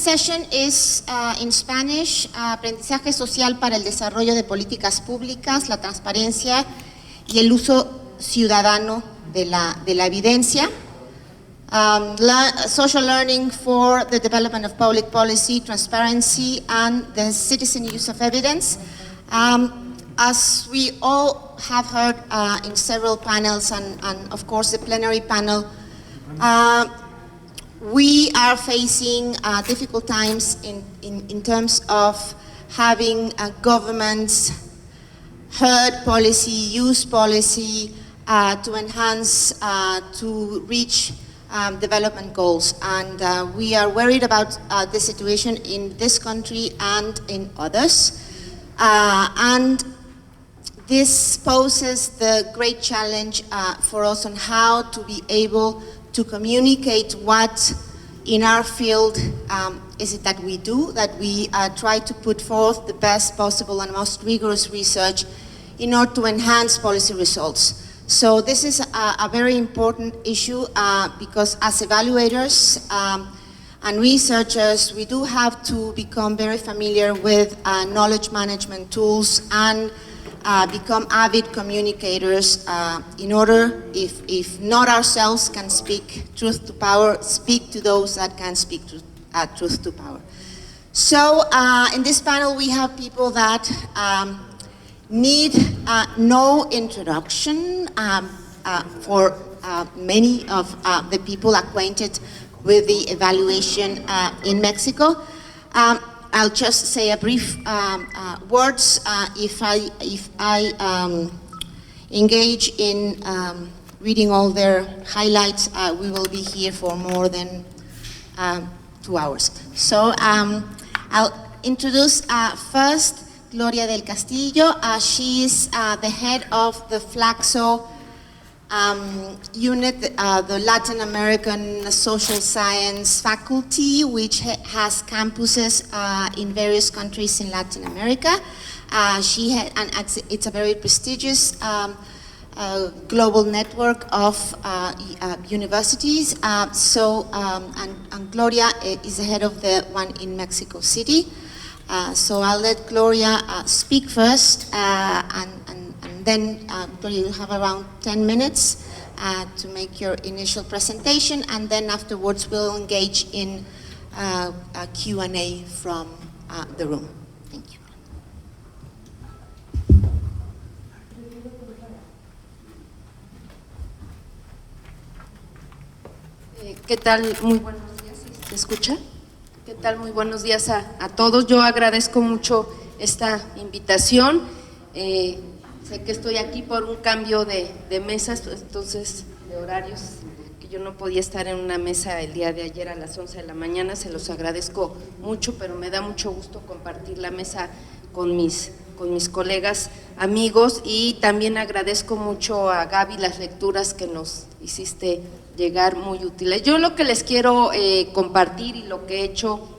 session is in Spanish, Aprendizaje Social para el Desarrollo de Políticas Públicas, la Transparencia y el Uso Ciudadano de la Evidencia. Social Learning for the Development of Public Policy, Transparency and the Citizen Use of Evidence. As we all have heard in several panels and of course the plenary panel, we are facing difficult times in terms of having governments heard policy, use policy to enhance, to reach development goals. And we are worried about the situation in this country and in others. And this poses the great challenge for us on how to be able to communicate what in our field is it that we do, that we try to put forth the best possible and most rigorous research in order to enhance policy results. So this is a very important issue because as evaluators and researchers, we do have to become very familiar with knowledge management tools and become avid communicators in order, if not ourselves can speak truth to power, speak to those that can speak truth to power. So in this panel we have people that need no introduction for many of the people acquainted with the evaluation in Mexico. I'll just say a brief words. If I engage in reading all their highlights, we will be here for more than 2 hours. So I'll introduce first Gloria del Castillo. She is the head of the Flaxo unit, the Latin American Social Science faculty, which has campuses in various countries in Latin America. And it's a very prestigious global network of universities. And Gloria is the head of the one in Mexico City. So I'll let Gloria speak first, and then Gloria, you'll have around 10 minutes to make your initial presentation, and then afterwards we'll engage in a Q&A from the room. Thank you. ¿Qué tal? Muy buenos días. ¿Se escucha? ¿Qué tal? Muy buenos días a todos. Yo agradezco mucho esta invitación. Sé que estoy aquí por un cambio de mesas, entonces de horarios, que yo no podía estar en una mesa el día de ayer a las 11 de la mañana. Se los agradezco mucho, pero me da mucho gusto compartir la mesa con mis colegas, amigos, y también agradezco mucho a Gaby las lecturas que nos hiciste llegar, muy útiles. Yo lo que les quiero compartir y lo que he hecho,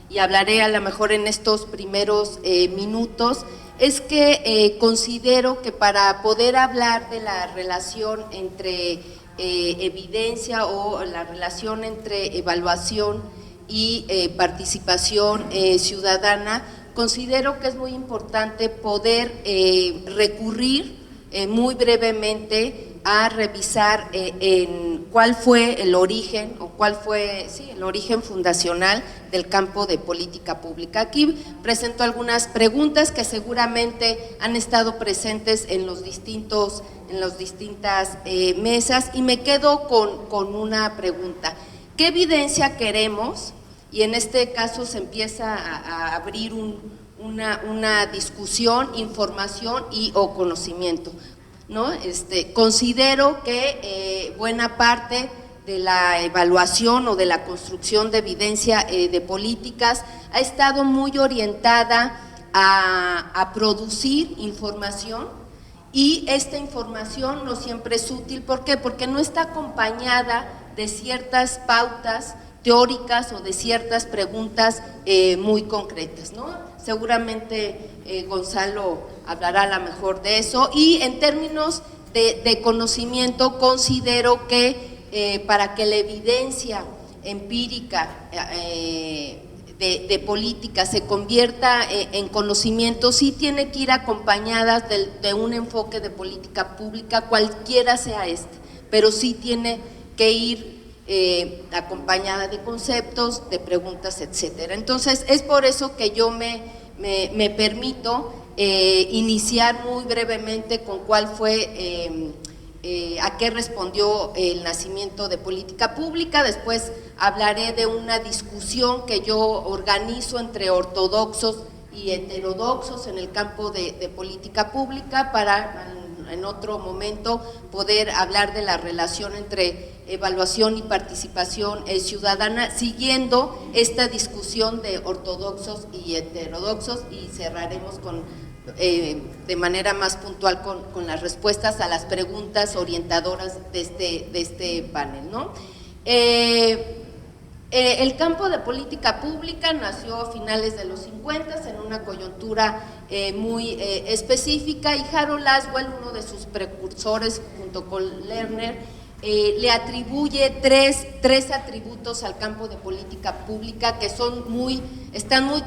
y hablaré a lo mejor en estos primeros minutos, es que considero que para poder hablar de la relación entre evidencia o la relación entre evaluación y participación ciudadana, considero que es muy importante poder recurrir muy brevemente a revisar en cuál fue el origen o cuál fue el origen fundacional del campo de política pública. Aquí presento algunas preguntas que seguramente han estado presentes en las distintas mesas, y me quedo con una pregunta: ¿qué evidencia queremos? Y en este caso se empieza a abrir una discusión, información o conocimiento, ¿no? Considero que buena parte de la evaluación o de la construcción de evidencia de políticas ha estado muy orientada a producir información, y esta información no siempre es útil. ¿Por qué? Porque no está acompañada de ciertas pautas teóricas o de ciertas preguntas muy concretas, ¿no? Seguramente Gonzalo hablará a lo mejor de eso. Y en términos de conocimiento, considero que para que la evidencia empírica de política se convierta en conocimiento, sí tiene que ir acompañada de un enfoque de política pública, cualquiera sea pero sí tiene que ir acompañada de conceptos, de preguntas, etcétera. Entonces, es por eso que yo me permito iniciar muy brevemente con cuál fue, a qué respondió el nacimiento de política pública. Después hablaré de una discusión que yo organizo entre ortodoxos y heterodoxos en el campo de política pública, para en otro momento poder hablar de la relación entre evaluación y participación ciudadana, siguiendo esta discusión de ortodoxos y heterodoxos, y cerraremos de manera más puntual con las respuestas a las preguntas orientadoras de este panel, ¿no? El campo de política pública nació a finales de los 50 en una coyuntura muy específica, y Harold Laswell, uno de sus precursores junto con Lerner, le atribuye tres atributos al campo de política pública que están muy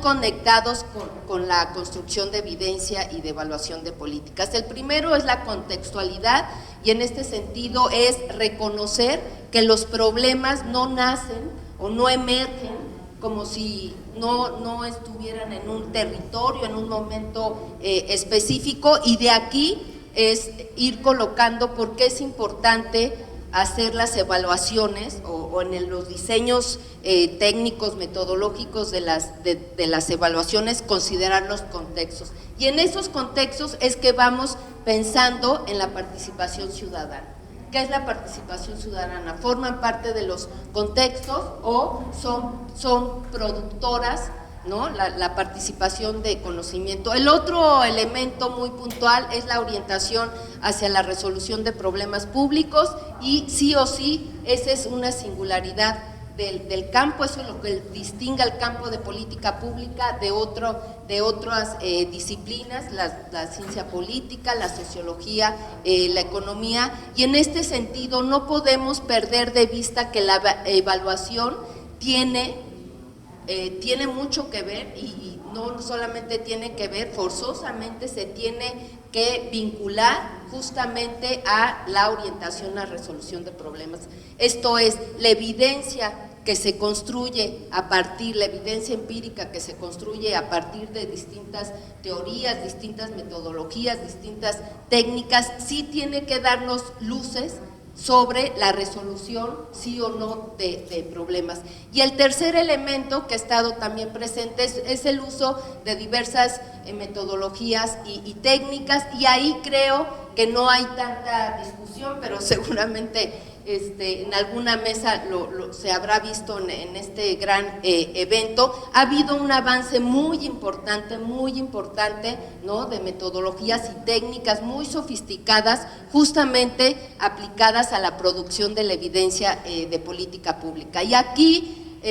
conectados con la construcción de evidencia y de evaluación de políticas. El primero es la contextualidad, y en este sentido es reconocer que los problemas no nacen o no emergen como si no estuvieran en un territorio, en un momento específico, y de aquí es ir colocando por qué es importante hacer las evaluaciones o en los diseños técnicos, metodológicos de las evaluaciones, considerar los contextos. Y en esos contextos es que vamos pensando en la participación ciudadana. ¿Qué es la participación ciudadana? ¿Forman parte de los contextos o son productoras, ¿no? La participación de conocimiento? El otro elemento muy puntual es la orientación hacia la resolución de problemas públicos, y sí o sí, esa es una singularidad del campo. Eso es lo que distingue al campo de política pública de otras disciplinas, la ciencia política, la sociología, la economía, y en este sentido no podemos perder de vista que la evaluación tiene mucho que ver, y no solamente tiene que ver, forzosamente se tiene que vincular justamente a la orientación a resolución de problemas. Esto es, la evidencia que se construye la evidencia empírica que se construye a partir de distintas teorías, distintas metodologías, distintas técnicas, sí tiene que darnos luces sobre la resolución, sí o no, de problemas. Y el tercer elemento que ha estado también presente es el uso de diversas metodologías y técnicas, y ahí creo que no hay tanta discusión, pero seguramente en alguna mesa se habrá visto en este gran evento. Ha habido un avance muy importante, ¿no?, de metodologías y técnicas muy sofisticadas, justamente aplicadas a la producción de la evidencia de política pública. Y aquí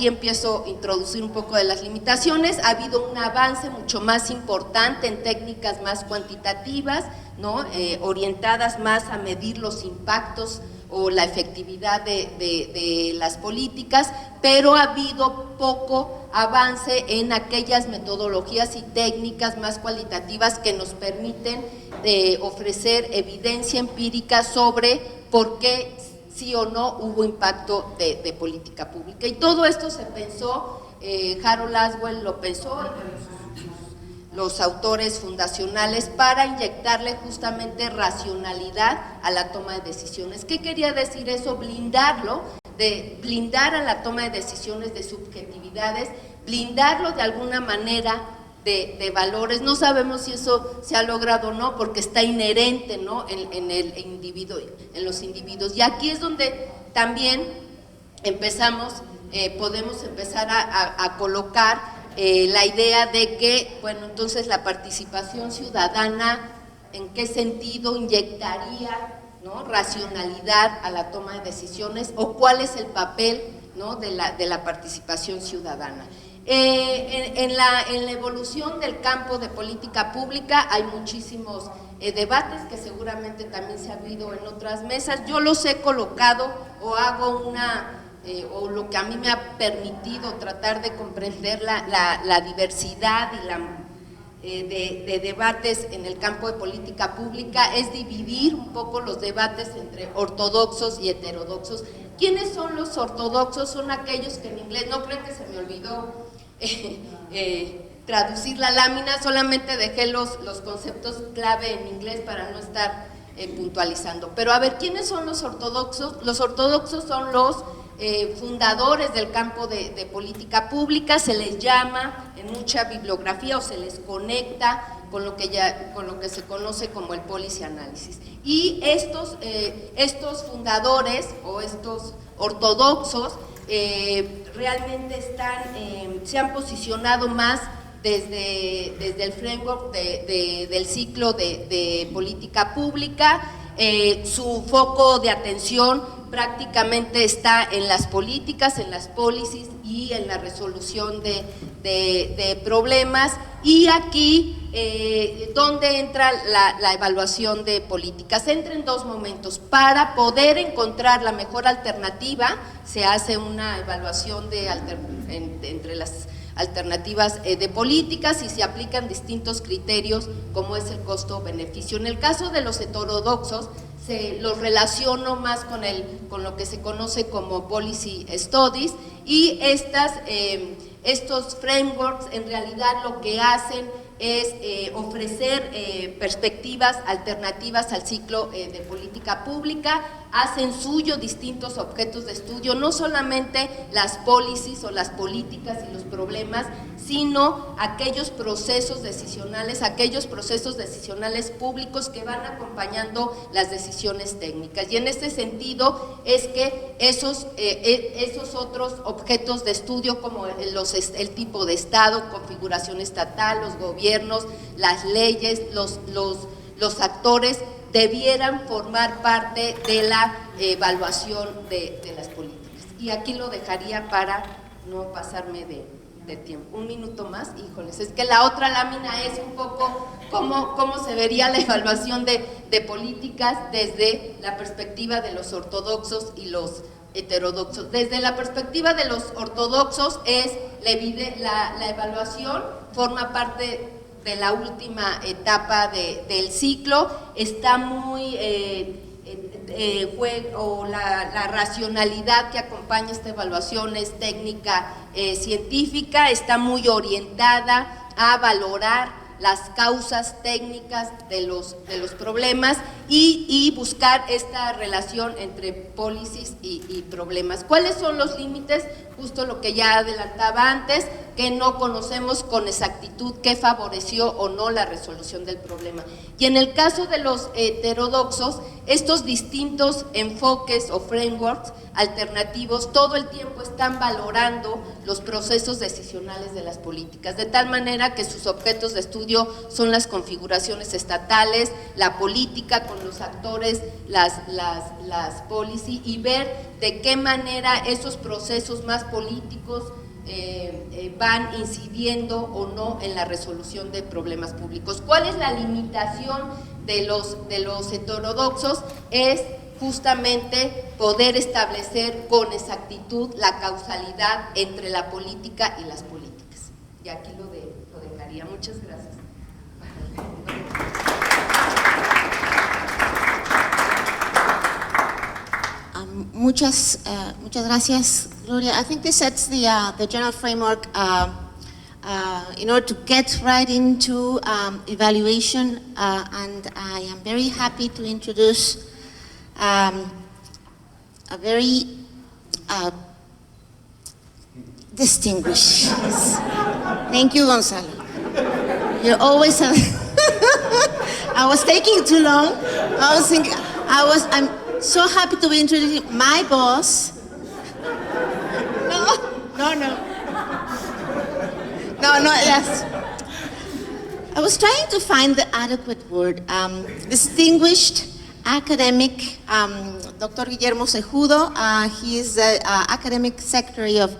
empiezo a introducir un poco de las limitaciones. Ha habido un avance mucho más importante en técnicas más cuantitativas, ¿no?, orientadas más a medir los impactos o la efectividad de las políticas, pero ha habido poco avance en aquellas metodologías y técnicas más cualitativas que nos permiten ofrecer evidencia empírica sobre por qué sí o no hubo impacto de política pública. Y todo esto se pensó, Harold Laswell lo pensó, los autores fundacionales, para inyectarle justamente racionalidad a la toma de decisiones. ¿Qué quería decir eso? Blindar a la toma de decisiones de subjetividades, blindarlo de alguna manera de valores. No sabemos si eso se ha logrado o no, porque está inherente, ¿no?, en el individuo, en los individuos. Y aquí es donde también podemos empezar a colocar la idea de que, bueno, entonces la participación ciudadana, ¿en qué sentido inyectaría, ¿no?, racionalidad a la toma de decisiones, o cuál es el papel, ¿no?, de la participación ciudadana? En la evolución del campo de política pública hay muchísimos debates que seguramente también se han habido en otras mesas. Yo los he colocado o hago o lo que a mí me ha permitido tratar de comprender la diversidad y de debates en el campo de política pública es dividir un poco los debates entre ortodoxos y heterodoxos. ¿Quiénes son los ortodoxos? Son aquellos que en inglés, no creo que se me olvidó traducir la lámina, solamente dejé los conceptos clave en inglés para no estar puntualizando. Pero a ver, ¿quiénes son los ortodoxos? Los ortodoxos son los fundadores del campo de política pública, se les llama en mucha bibliografía o se les conecta con lo que se conoce como el policy analysis. Y estos fundadores o estos ortodoxos realmente se han posicionado más desde el framework del ciclo de política pública. Su foco de atención prácticamente está en las políticas, en las policies y en la resolución de problemas. Y aquí, ¿dónde entra la evaluación de políticas? Entra en dos momentos. Para poder encontrar la mejor alternativa, se hace una evaluación entre las alternativas de políticas y se aplican distintos criterios como es el costo-beneficio. En el caso de los heterodoxos, los relaciono más con lo que se conoce como policy studies, y estos frameworks en realidad lo que hacen es ofrecer perspectivas alternativas al ciclo de política pública, hacen suyo distintos objetos de estudio, no solamente las policies o las políticas y los problemas, sino aquellos procesos decisionales públicos que van acompañando las decisiones técnicas. Y en este sentido es que esos otros objetos de estudio como el tipo de Estado, configuración estatal, los gobiernos, las leyes, los actores debieran formar parte de la evaluación de las políticas. Y aquí lo dejaría para no pasarme de tiempo. Un minuto más, híjoles, es que la otra lámina es un poco cómo se vería la evaluación de políticas desde la perspectiva de los ortodoxos y los heterodoxos. Desde la perspectiva de los ortodoxos la evaluación forma parte de la última etapa del ciclo, está muy la racionalidad que acompaña esta evaluación es técnica científica, está muy orientada a valorar las causas técnicas de los problemas y buscar esta relación entre policies y problemas. ¿Cuáles son los límites? Justo lo que ya adelantaba antes, que no conocemos con exactitud qué favoreció o no la resolución del problema. Y en el caso de los heterodoxos, estos distintos enfoques o frameworks alternativos todo el tiempo están valorando los procesos decisionales de las políticas, de tal manera que sus objetos de estudio son las configuraciones estatales, la política con los actores, las policy, y ver de qué manera esos procesos más políticos van incidiendo o no en la resolución de problemas públicos. ¿Cuál es la limitación de los heterodoxos? Es justamente poder establecer con exactitud la causalidad entre la política y las políticas. Y aquí lo dejaría. Muchas gracias. Muchas gracias, Gloria. I think this sets the general framework in order to get right into evaluation, and I am very happy to introduce a very distinguished. Thank you, Gonzalo. You're always I was taking too long. I was thinking, I'm so happy to be introducing my boss. No, yes. I was trying to find the adequate word. Distinguished academic, Dr. Guillermo Cejudo. He is the academic secretary of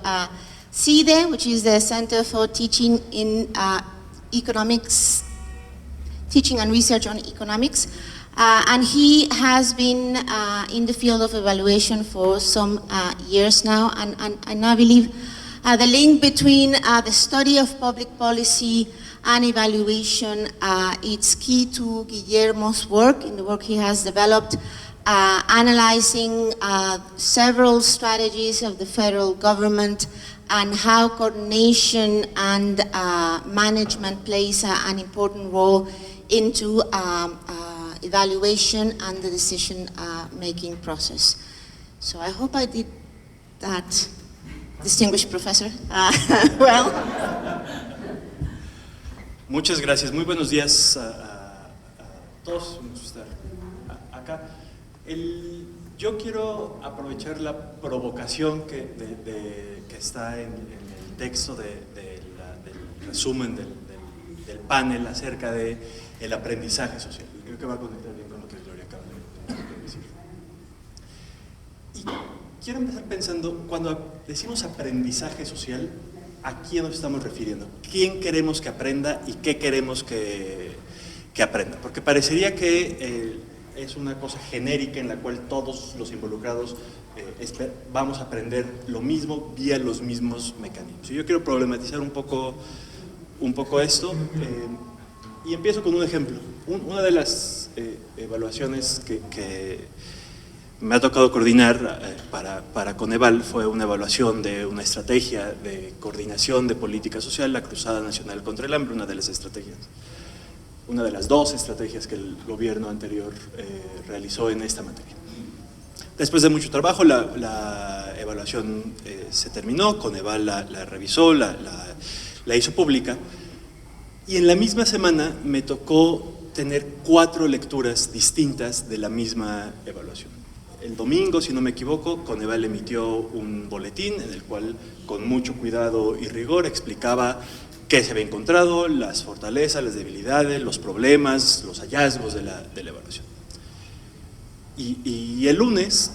CIDE, which is the Center for Teaching in Economics, Teaching and Research on Economics. And he has been in the field of evaluation for some years now, and I believe the link between the study of public policy and evaluation, it's key to Guillermo's work, in the work he has developed, analyzing several strategies of the federal government and how coordination and management plays an important role into evaluation and the decision-making process. So I hope I did that, distinguished professor, well. Muchas gracias. Muy buenos días a todos. Un gusto estar acá. Yo quiero aprovechar la provocación que está en el texto del resumen del panel acerca del aprendizaje social. Creo que va a conectar bien con lo que Gloria acaba de decir. Y quiero empezar pensando, cuando decimos aprendizaje social, ¿a quién nos estamos refiriendo? ¿Quién queremos que aprenda y qué queremos que aprenda? Porque parecería que es una cosa genérica en la cual todos los involucrados vamos a aprender lo mismo vía los mismos mecanismos. Y yo quiero problematizar un poco esto y empiezo con un ejemplo. Una de las evaluaciones que me ha tocado coordinar para Coneval fue una evaluación de una estrategia de coordinación de política social, la Cruzada Nacional contra el Hambre, una de las dos estrategias que el gobierno anterior realizó en esta materia. Después de mucho trabajo, la evaluación se terminó, Coneval la revisó, la hizo pública, y en la misma semana me tocó tener 4 lecturas distintas de la misma evaluación. El domingo, si no me equivoco, Coneval emitió un boletín en el cual, con mucho cuidado y rigor, explicaba qué se había encontrado, las fortalezas, las debilidades, los problemas, los hallazgos de la evaluación. Y el lunes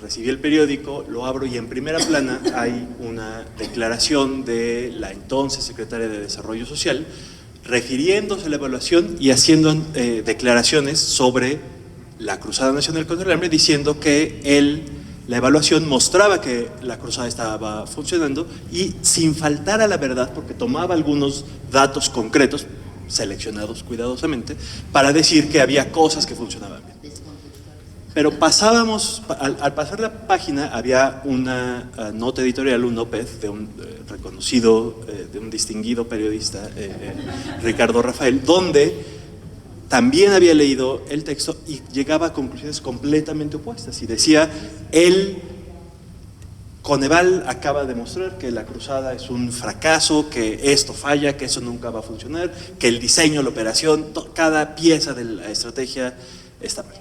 recibí el periódico, lo abro y en primera plana hay una declaración de la entonces secretaria de Desarrollo Social refiriéndose a la evaluación y haciendo declaraciones sobre la Cruzada Nacional contra el Hambre, diciendo que la evaluación mostraba que la cruzada estaba funcionando y sin faltar a la verdad, porque tomaba algunos datos concretos, seleccionados cuidadosamente, para decir que había cosas que funcionaban bien. Pero al pasar la página había una nota editorial, un op-ed de un reconocido, de un distinguido periodista, Ricardo Rafael, donde también había leído el texto y llegaba a conclusiones completamente opuestas y decía, Coneval acaba de mostrar que la cruzada es un fracaso, que esto falla, que eso nunca va a funcionar, que el diseño, la operación, cada pieza de la estrategia está mal.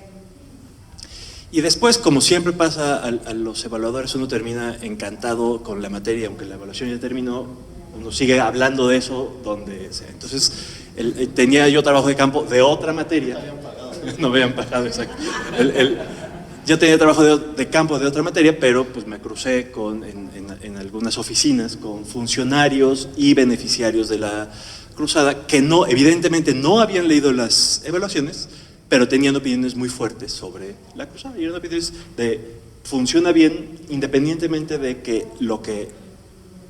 Y después, como siempre pasa a los evaluadores, uno termina encantado con la materia, aunque la evaluación ya terminó, uno sigue hablando de eso donde sea. Entonces, tenía yo trabajo de campo de otra materia. No me habían pagado, exacto. Yo tenía trabajo de campo de otra materia, pero pues me crucé en algunas oficinas con funcionarios y beneficiarios de la cruzada que evidentemente no habían leído las evaluaciones, pero tenían opiniones muy fuertes sobre la cruzada. Y eran opiniones de funciona bien independientemente de que lo que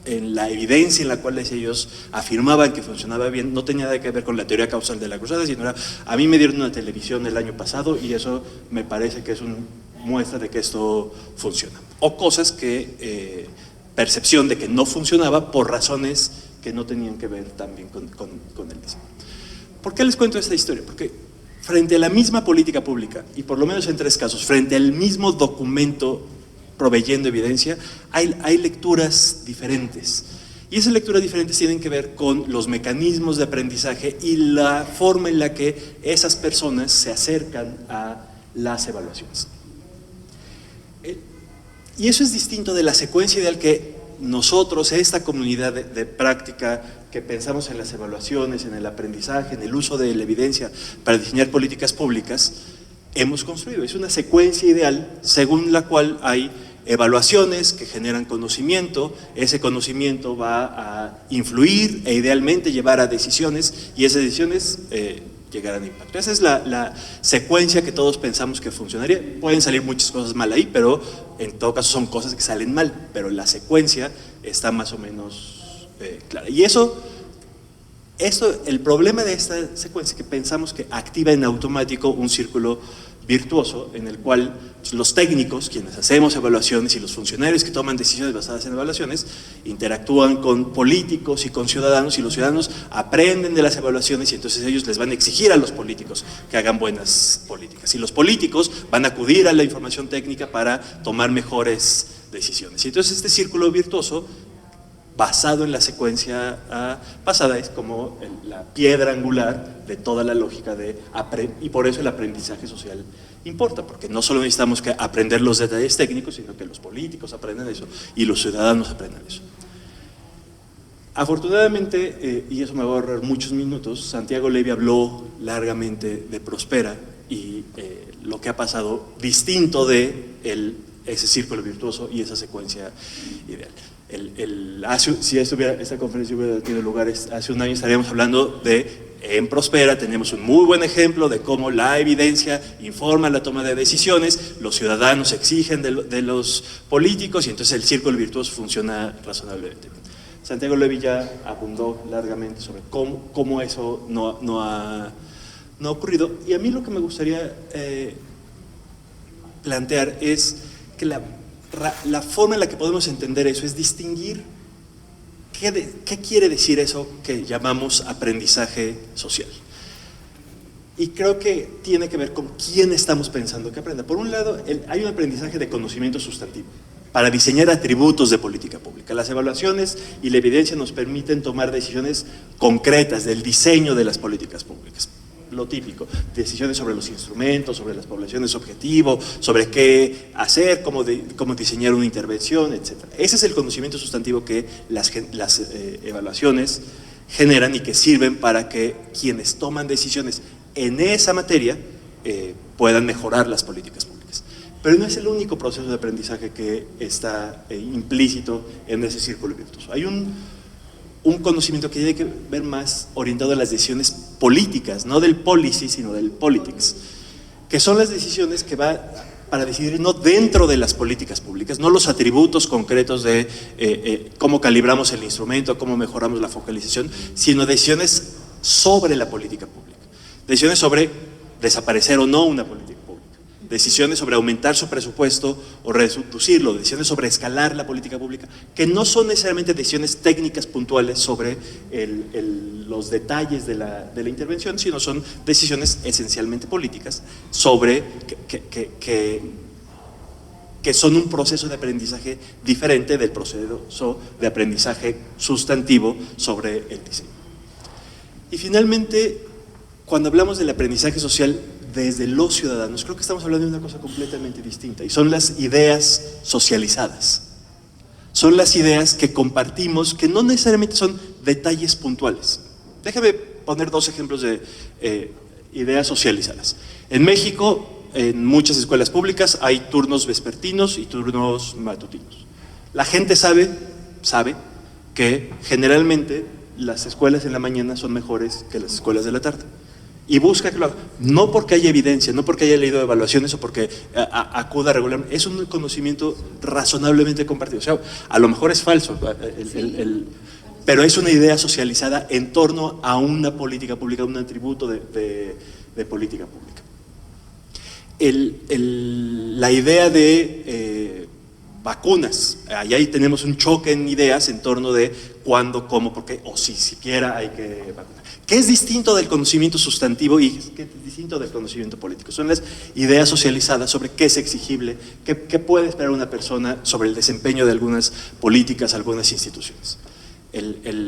en la evidencia en la cual ellos afirmaban que funcionaba bien no tenía nada que ver con la teoría causal de la cruzada, sino a mí me dieron una televisión el año pasado y eso me parece que es una muestra de que esto funciona. O cosas que, percepción de que no funcionaba por razones que no tenían que ver también con el diseño. ¿Por qué les cuento esta historia? Porque frente a la misma política pública, y por lo menos en 3 casos, frente al mismo documento proveyendo evidencia, hay lecturas diferentes. Y esas lecturas diferentes tienen que ver con los mecanismos de aprendizaje y la forma en la que esas personas se acercan a las evaluaciones. Y eso es distinto de la secuencia ideal que nosotros, esta comunidad de práctica que pensamos en las evaluaciones, en el aprendizaje, en el uso de la evidencia para diseñar políticas públicas, hemos construido. Es una secuencia ideal según la cual hay evaluaciones que generan conocimiento, ese conocimiento va a influir e idealmente llevar a decisiones, y esas decisiones llegarán a impacto. Esa es la secuencia que todos pensamos que funcionaría. Pueden salir muchas cosas mal ahí, pero en todo caso son cosas que salen mal, pero la secuencia está más o menos clara. Y el problema de esta secuencia es que pensamos que activa en automático un círculo virtuoso en el cual los técnicos, quienes hacemos evaluaciones, y los funcionarios que toman decisiones basadas en evaluaciones, interactúan con políticos y con ciudadanos, y los ciudadanos aprenden de las evaluaciones, y entonces ellos les van a exigir a los políticos que hagan buenas políticas, y los políticos van a acudir a la información técnica para tomar mejores decisiones. Y entonces este círculo virtuoso, basado en la secuencia pasada, es como la piedra angular de toda la lógica y por eso el aprendizaje social importa, porque no solo necesitamos que aprender los detalles técnicos, sino que los políticos aprendan eso y los ciudadanos aprendan eso. Afortunadamente, y eso me va a ahorrar muchos minutos, Santiago Levy habló largamente de Prospera y lo que ha pasado distinto de ese círculo virtuoso y esa secuencia ideal. Si esta conferencia hubiera tenido lugar hace un año, estaríamos hablando en Prospera tenemos un muy buen ejemplo de cómo la evidencia informa la toma de decisiones, los ciudadanos exigen de los políticos, y entonces el círculo virtuoso funciona razonablemente bien. Santiago Levy ya abundó largamente sobre cómo eso no ha ocurrido, y a mí lo que me gustaría plantear es que la forma en la que podemos entender eso es distinguir qué quiere decir eso que llamamos aprendizaje social. Y creo que tiene que ver con quién estamos pensando que aprenda. Por un lado, hay un aprendizaje de conocimiento sustantivo para diseñar atributos de política pública. Las evaluaciones y la evidencia nos permiten tomar decisiones concretas del diseño de las políticas públicas. Lo típico, decisiones sobre los instrumentos, sobre las poblaciones objetivo, sobre qué hacer, cómo diseñar una intervención, etc. Ese es el conocimiento sustantivo que las evaluaciones generan y que sirven para que quienes toman decisiones en esa materia puedan mejorar las políticas públicas. Pero no es el único proceso de aprendizaje que está implícito en ese círculo virtuoso. Hay un conocimiento que tiene que ver más orientado a las decisiones políticas, no del policy, sino del politics, que son las decisiones que va para decidir no dentro de las políticas públicas, no los atributos concretos de cómo calibramos el instrumento, cómo mejoramos la focalización, sino decisiones sobre la política pública, decisiones sobre desaparecer o no una política pública, decisiones sobre aumentar su presupuesto o reducirlo, decisiones sobre escalar la política pública, que no son necesariamente decisiones técnicas puntuales sobre los detalles de la intervención, sino son decisiones esencialmente políticas sobre que son un proceso de aprendizaje diferente del proceso de aprendizaje sustantivo sobre el diseño. Y finalmente, cuando hablamos del aprendizaje social desde los ciudadanos, creo que estamos hablando de una cosa completamente distinta, y son las ideas socializadas. Son las ideas que compartimos, que no necesariamente son detalles puntuales. Déjame poner dos ejemplos de ideas socializadas. En México, en muchas escuelas públicas, hay turnos vespertinos y turnos matutinos. La gente sabe que generalmente las escuelas en la mañana son mejores que las escuelas de la tarde. Y busca que lo haga, no porque haya evidencia, no porque haya leído evaluaciones o porque acuda regularmente, es un conocimiento razonablemente compartido. O sea, a lo mejor es falso, pero es una idea socializada en torno a una política pública, un atributo de política pública. La idea de vacunas, ahí tenemos un choque en ideas en torno de cuándo, cómo, por qué, o si siquiera hay que vacunar. ¿Qué es distinto del conocimiento sustantivo y qué es distinto del conocimiento político? Son las ideas socializadas sobre qué es exigible, qué puede esperar una persona sobre el desempeño de algunas políticas, algunas instituciones.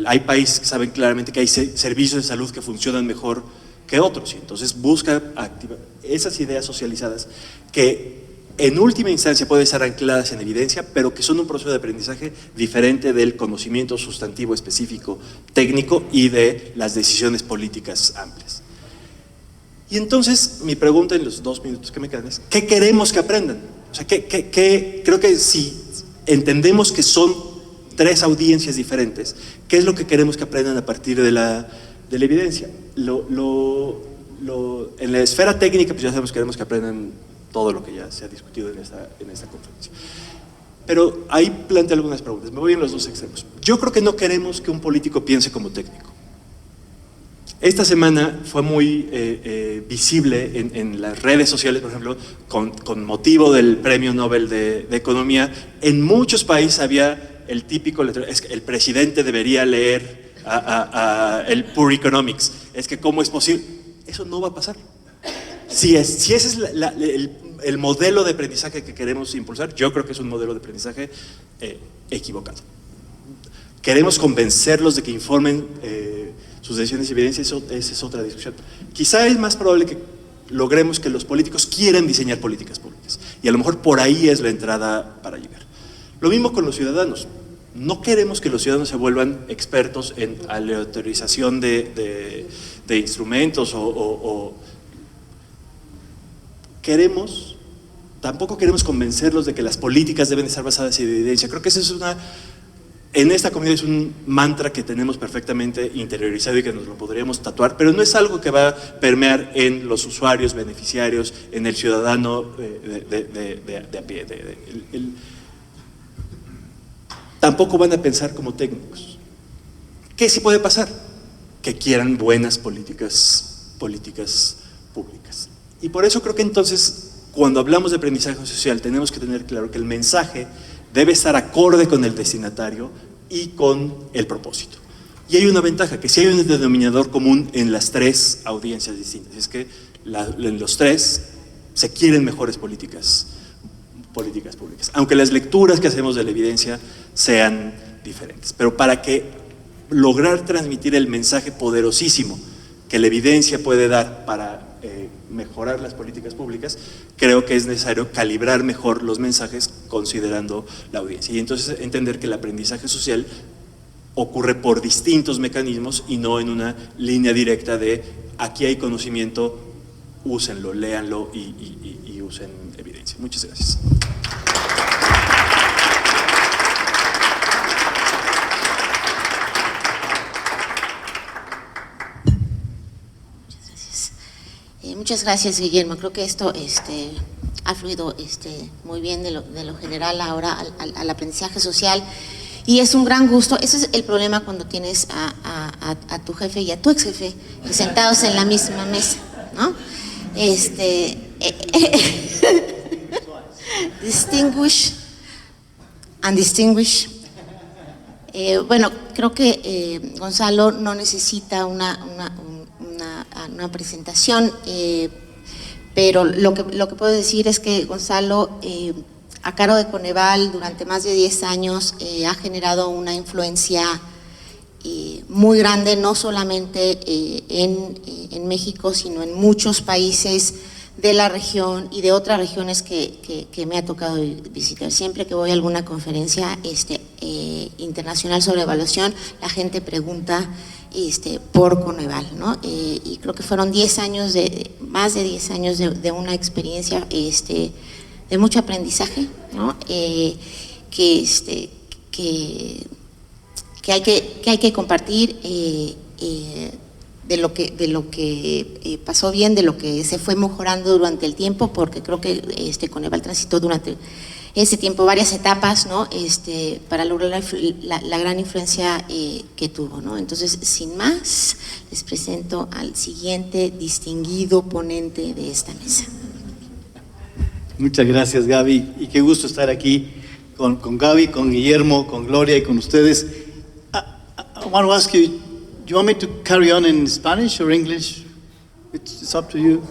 Hay países que saben claramente que hay servicios de salud que funcionan mejor que otros, y entonces busca activar esas ideas socializadas que en última instancia pueden estar ancladas en evidencia, pero que son un proceso de aprendizaje diferente del conocimiento sustantivo específico técnico y de las decisiones políticas amplias. Y entonces mi pregunta en los 2 minutos que me quedan es, ¿qué queremos que aprendan? O sea, creo que si entendemos que son tres audiencias diferentes, ¿qué es lo que queremos que aprendan a partir de la evidencia? En la esfera técnica, pues ya sabemos que queremos que aprendan todo lo que ya se ha discutido en esta conferencia. Pero ahí planteo algunas preguntas, me voy en los dos extremos. Yo creo que no queremos que un político piense como técnico. Esta semana fue muy visible en las redes sociales, por ejemplo, con motivo del Premio Nobel de Economía. En muchos países había el típico letrero, es que el presidente debería leer el Poor Economics. Es que ¿cómo es posible? Eso no va a pasar. Si ese es el modelo de aprendizaje que queremos impulsar, yo creo que es un modelo de aprendizaje equivocado. Queremos convencerlos de que informen sus decisiones y evidencia, esa es otra discusión. Quizá es más probable que logremos que los políticos quieran diseñar políticas públicas, y a lo mejor por ahí es la entrada para llegar. Lo mismo con los ciudadanos. No queremos que los ciudadanos se vuelvan expertos en aleatorización de instrumentos tampoco queremos convencerlos de que las políticas deben estar basadas en evidencia. Creo que eso es en esta comunidad es un mantra que tenemos perfectamente interiorizado y que nos lo podríamos tatuar, pero no es algo que va a permear en los usuarios, beneficiarios, en el ciudadano de a pie. Tampoco van a pensar como técnicos. ¿Qué sí puede pasar? Que quieran buenas políticas públicas. Y por eso creo que entonces, cuando hablamos de aprendizaje social, tenemos que tener claro que el mensaje debe estar acorde con el destinatario y con el propósito. Y hay una ventaja, que si hay un denominador común en las tres audiencias distintas, es que en los tres se quieren mejores políticas públicas, aunque las lecturas que hacemos de la evidencia sean diferentes. Pero para lograr transmitir el mensaje poderosísimo que la evidencia puede dar para mejorar las políticas públicas, creo que es necesario calibrar mejor los mensajes considerando la audiencia. Y entonces entender que el aprendizaje social ocurre por distintos mecanismos y no en una línea directa de aquí hay conocimiento, úsenlo, léanlo y usen evidencia. Muchas gracias. Muchas gracias, Guillermo. Creo que esto ha fluido muy bien de lo general ahora al aprendizaje social, y es un gran gusto. Ese es el problema cuando tienes a tu jefe y a tu ex jefe sentados en la misma mesa, ¿no? Distinguish and distinguish. Bueno, creo que Gonzalo no necesita una presentación, pero lo que puedo decir es que Gonzalo, a cargo de Coneval durante más de 10 años, ha generado una influencia muy grande, no solamente en México, sino en muchos países de la región y de otras regiones que me ha tocado visitar. Siempre que voy a alguna conferencia internacional sobre evaluación, la gente pregunta por Coneval, ¿no? Y creo que fueron 10 años, más de 10 años de una experiencia de mucho aprendizaje, ¿no? Que hay que compartir, de lo que pasó bien, de lo que se fue mejorando durante el tiempo, porque creo que Coneval transitó durante ese tiempo varias etapas, ¿no? Para lograr la gran influencia que tuvo, ¿no? Entonces, sin más, les presento al siguiente distinguido ponente de esta mesa. Muchas gracias, Gaby, y qué gusto estar aquí con Gaby, con Guillermo, con Gloria y con ustedes. I want to ask you, do you want me to carry on in Spanish or English? It's up to you.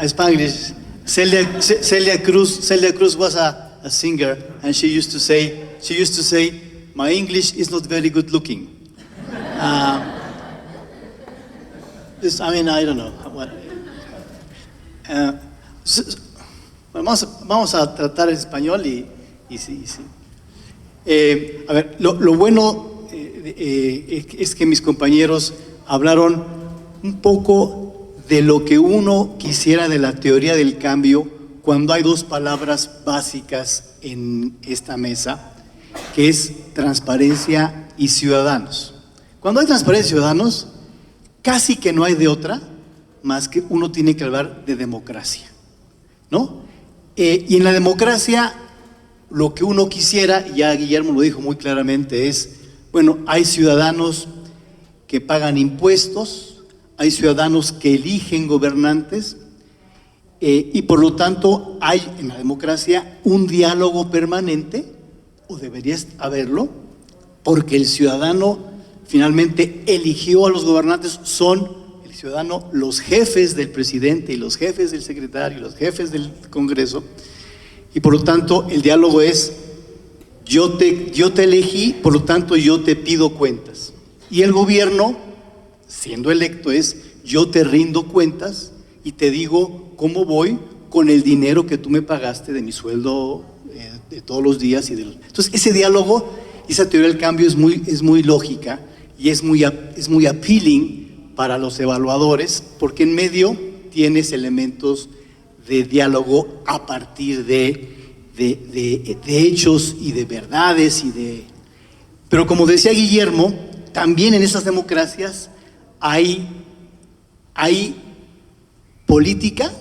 Spanish. Celia Cruz was a singer, and she used to say, my English is not very good looking. I don't know. Vamos a tratar el español y sí. A ver, lo bueno es que mis compañeros hablaron un poco de lo que uno quisiera de la teoría del cambio cuando hay dos palabras básicas en esta mesa, que es transparencia y ciudadanos. Cuando hay transparencia y ciudadanos, casi que no hay de otra más que uno tiene que hablar de democracia, ¿no? Y en la democracia, lo que uno quisiera, y ya Guillermo lo dijo muy claramente, es, bueno, hay ciudadanos que pagan impuestos, hay ciudadanos que eligen gobernantes, y por lo tanto hay en la democracia un diálogo permanente, o debería haberlo, porque el ciudadano finalmente eligió a los gobernantes, son el ciudadano los jefes del presidente y los jefes del secretario y los jefes del Congreso, y por lo tanto el diálogo es yo te elegí, por lo tanto yo te pido cuentas, y el gobierno siendo electo es yo te rindo cuentas y te digo cómo voy con el dinero que tú me pagaste de mi sueldo de todos los días. Entonces ese diálogo, esa teoría del cambio es muy lógica y es muy appealing para los evaluadores, porque en medio tienes elementos de diálogo a partir de hechos y de verdades pero como decía Guillermo, también en esas democracias hay política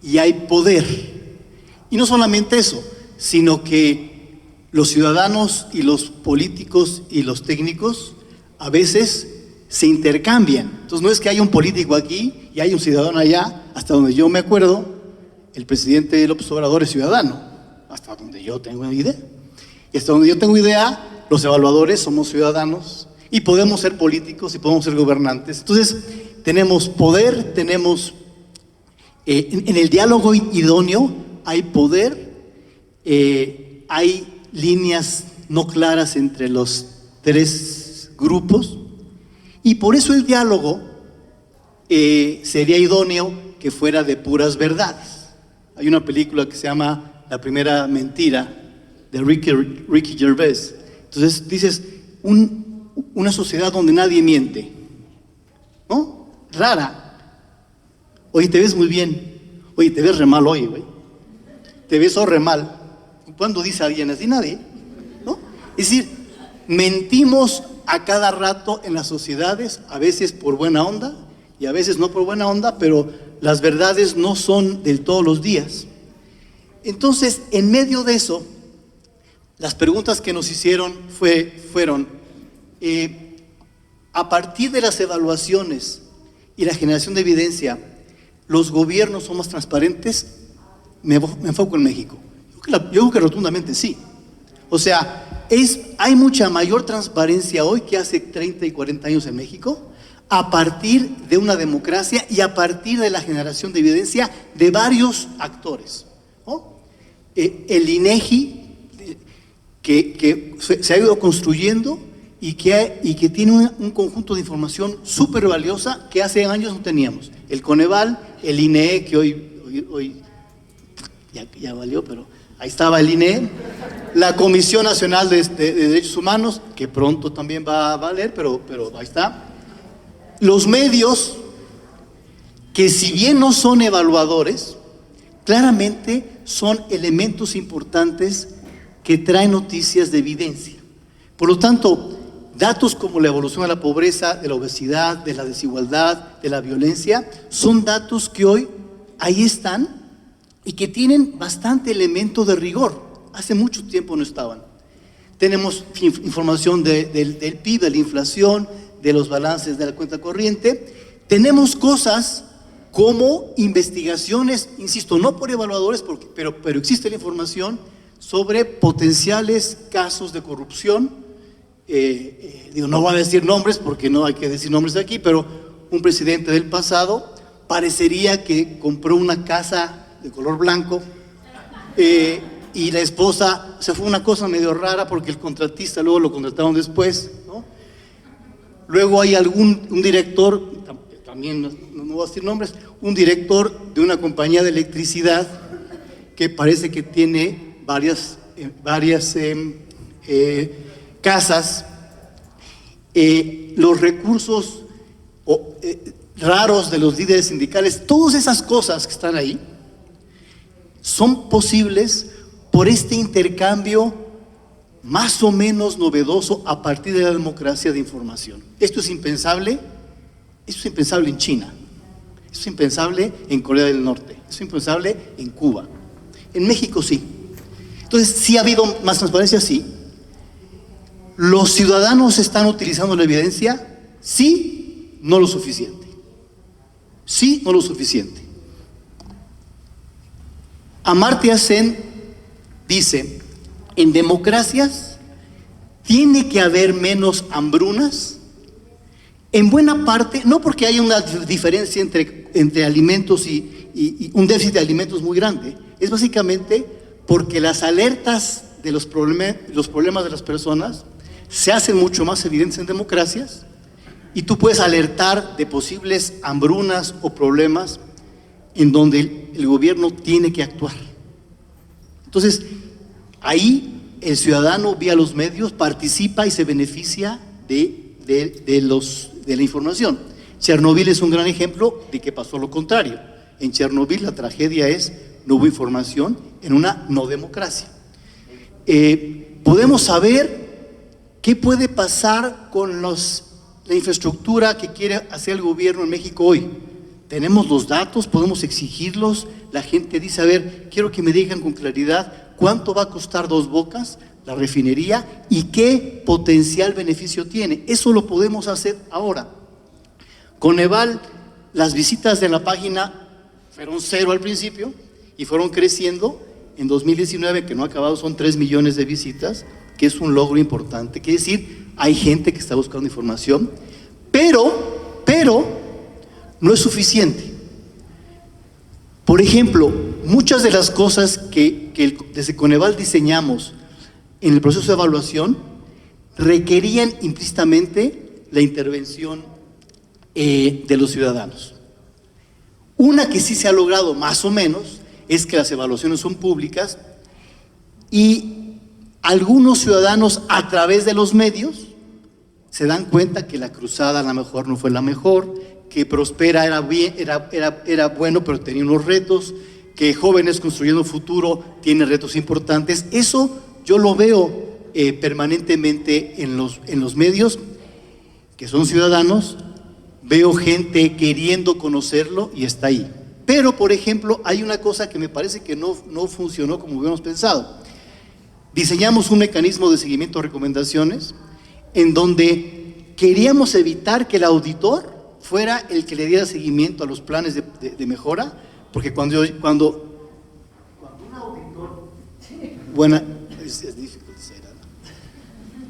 y hay poder. Y no solamente eso, sino que los ciudadanos y los políticos y los técnicos a veces se intercambian. Entonces no es que haya un político aquí y hay un ciudadano allá. Hasta donde yo me acuerdo, el presidente López Obrador es ciudadano, hasta donde yo tengo idea. Y hasta donde yo tengo idea, los evaluadores somos ciudadanos y podemos ser políticos y podemos ser gobernantes. Entonces tenemos poder, tenemos en el diálogo idóneo hay poder, hay líneas no claras entre los tres grupos, y por eso el diálogo sería idóneo que fuera de puras verdades. Hay una película que se llama La primera mentira, de Ricky Gervais. Entonces dices, una sociedad donde nadie miente, ¿no? Rara. Oye, te ves muy bien. Oye, te ves re mal hoy, güey. Te ves re mal. ¿Cuándo dice alguien así? Nadie, ¿no? Es decir, mentimos a cada rato en las sociedades, a veces por buena onda y a veces no por buena onda, pero las verdades no son del todos los días. Entonces, en medio de eso, las preguntas que nos hicieron fueron, a partir de las evaluaciones y la generación de evidencia, ¿los gobiernos son más transparentes? Me enfoco en México. Yo creo que rotundamente sí. O sea, hay mucha mayor transparencia hoy que hace 30 y 40 años en México, a partir de una democracia y a partir de la generación de evidencia de varios actores, ¿no? El INEGI, que se ha ido construyendo y que tiene un conjunto de información súper valiosa que hace años no teníamos. El Coneval, el INEE, que hoy ya valió, pero ahí estaba el INEE, la Comisión Nacional de Derechos Humanos, que pronto también va a valer, pero ahí está. Los medios, que si bien no son evaluadores, claramente son elementos importantes que traen noticias de evidencia. Por lo tanto, datos como la evolución de la pobreza, de la obesidad, de la desigualdad, de la violencia, son datos que hoy ahí están y que tienen bastante elemento de rigor. Hace mucho tiempo no estaban. Tenemos información del PIB, de la inflación, de los balances de la cuenta corriente. Tenemos cosas como investigaciones, insisto, no por evaluadores, pero existe la información sobre potenciales casos de corrupción. No voy a decir nombres porque no hay que decir nombres aquí, pero un presidente del pasado parecería que compró una casa de color blanco y la esposa, o sea, fue una cosa medio rara porque el contratista luego lo contrataron después, ¿no? Luego hay un director, también no voy a decir nombres, un director de una compañía de electricidad que parece que tiene varias casas. Los recursos raros de los líderes sindicales, todas esas cosas que están ahí, son posibles por este intercambio más o menos novedoso a partir de la democracia de información. Esto es impensable en China, esto es impensable en Corea del Norte, esto es impensable en Cuba. En México sí. Entonces, ¿sí ha habido más transparencia? Sí. ¿Los ciudadanos están utilizando la evidencia? Sí, no lo suficiente. Sí, no lo suficiente. Amartya Sen dice, en democracias tiene que haber menos hambrunas, en buena parte, no porque haya una diferencia entre alimentos y un déficit de alimentos muy grande, es básicamente porque las alertas de los problemas de las personas se hacen mucho más evidentes en democracias y tú puedes alertar de posibles hambrunas o problemas en donde el gobierno tiene que actuar. Entonces, ahí el ciudadano vía los medios participa y se beneficia de la información. Chernobyl es un gran ejemplo de que pasó lo contrario. En Chernobyl la tragedia es no hubo información en una no democracia. Podemos saber qué puede pasar con la infraestructura que quiere hacer el gobierno en México hoy. Tenemos los datos, podemos exigirlos. La gente dice, a ver, quiero que me digan con claridad cuánto va a costar Dos Bocas, la refinería, y qué potencial beneficio tiene. Eso lo podemos hacer ahora. Coneval, las visitas de la página fueron 0 al principio y fueron creciendo. En 2019, que no ha acabado, son 3 millones de visitas, que es un logro importante. Quiere decir, hay gente que está buscando información, pero no es suficiente. Por ejemplo, muchas de las cosas que desde Coneval diseñamos en el proceso de evaluación requerían implícitamente la intervención de los ciudadanos. Una que sí se ha logrado más o menos es que las evaluaciones son públicas y algunos ciudadanos a través de los medios se dan cuenta que la cruzada a lo mejor no fue la mejor, que Prospera era bueno pero tenía unos retos, que Jóvenes Construyendo Futuro tiene retos importantes. Eso yo lo veo permanentemente en los medios, que son ciudadanos, veo gente queriendo conocerlo y está ahí. Pero, por ejemplo, hay una cosa que me parece que no funcionó como hubiéramos pensado. Diseñamos un mecanismo de seguimiento de recomendaciones en donde queríamos evitar que el auditor fuera el que le diera seguimiento a los planes de mejora, porque cuando un auditor,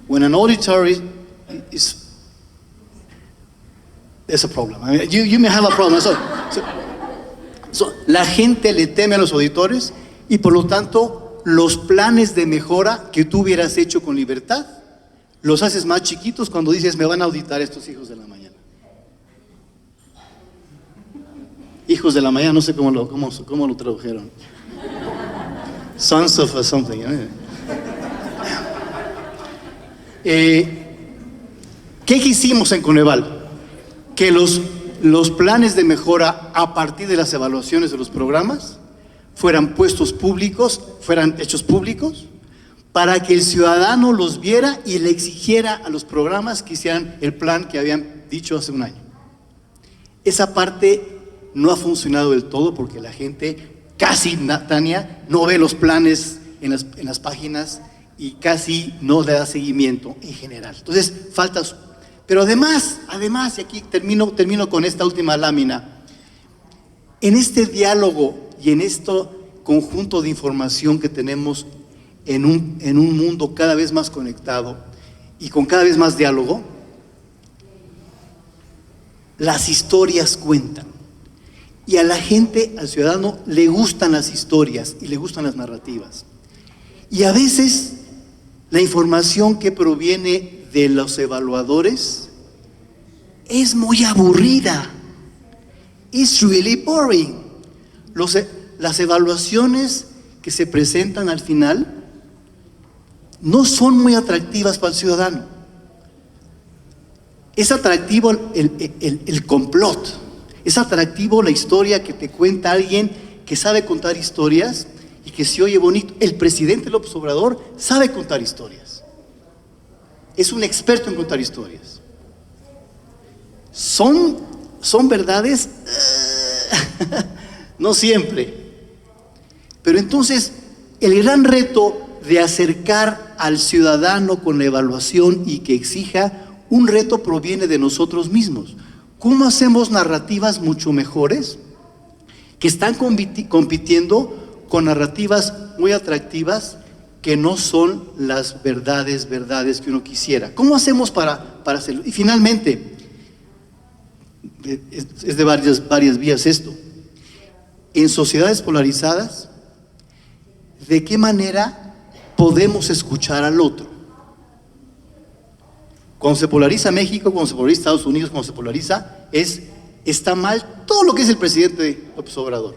when an auditor is there's a problem. I mean, you may have a problem. So, la gente le teme a los auditores y por lo tanto los planes de mejora que tú hubieras hecho con libertad los haces más chiquitos cuando dices me van a auditar estos hijos de la mañana. Hijos de la mañana, no sé cómo lo tradujeron. Sons of something. ¿Qué hicimos en Coneval? Que los planes de mejora a partir de las evaluaciones de los programas fueran puestos públicos, fueran hechos públicos, para que el ciudadano los viera y le exigiera a los programas que hicieran el plan que habían dicho hace un año. Esa parte no ha funcionado del todo porque la gente casi, Tania, no ve los planes en las páginas y casi no le da seguimiento en general. Entonces, falta. Pero además, y aquí termino con esta última lámina, en este diálogo y en este conjunto de información que tenemos en un mundo cada vez más conectado y con cada vez más diálogo, las historias cuentan. Y a la gente, al ciudadano, le gustan las historias y le gustan las narrativas. Y a veces la información que proviene de los evaluadores es muy aburrida. It's really boring. Las evaluaciones que se presentan al final no son muy atractivas para el ciudadano. Es atractivo el complot. Es atractivo la historia que te cuenta alguien que sabe contar historias que se oye bonito. El presidente López Obrador sabe contar historias. Es un experto en contar historias. Son verdades, no siempre. Pero entonces, el gran reto de acercar al ciudadano con la evaluación y que exija un reto proviene de nosotros mismos. ¿Cómo hacemos narrativas mucho mejores que están compitiendo con narrativas muy atractivas que no son las verdades que uno quisiera? ¿Cómo hacemos para hacerlo? Y finalmente, es de varias vías esto. En sociedades polarizadas, ¿de qué manera podemos escuchar al otro? Cuando se polariza México, cuando se polariza Estados Unidos, cuando se polariza, está mal todo lo que dice el presidente López Obrador.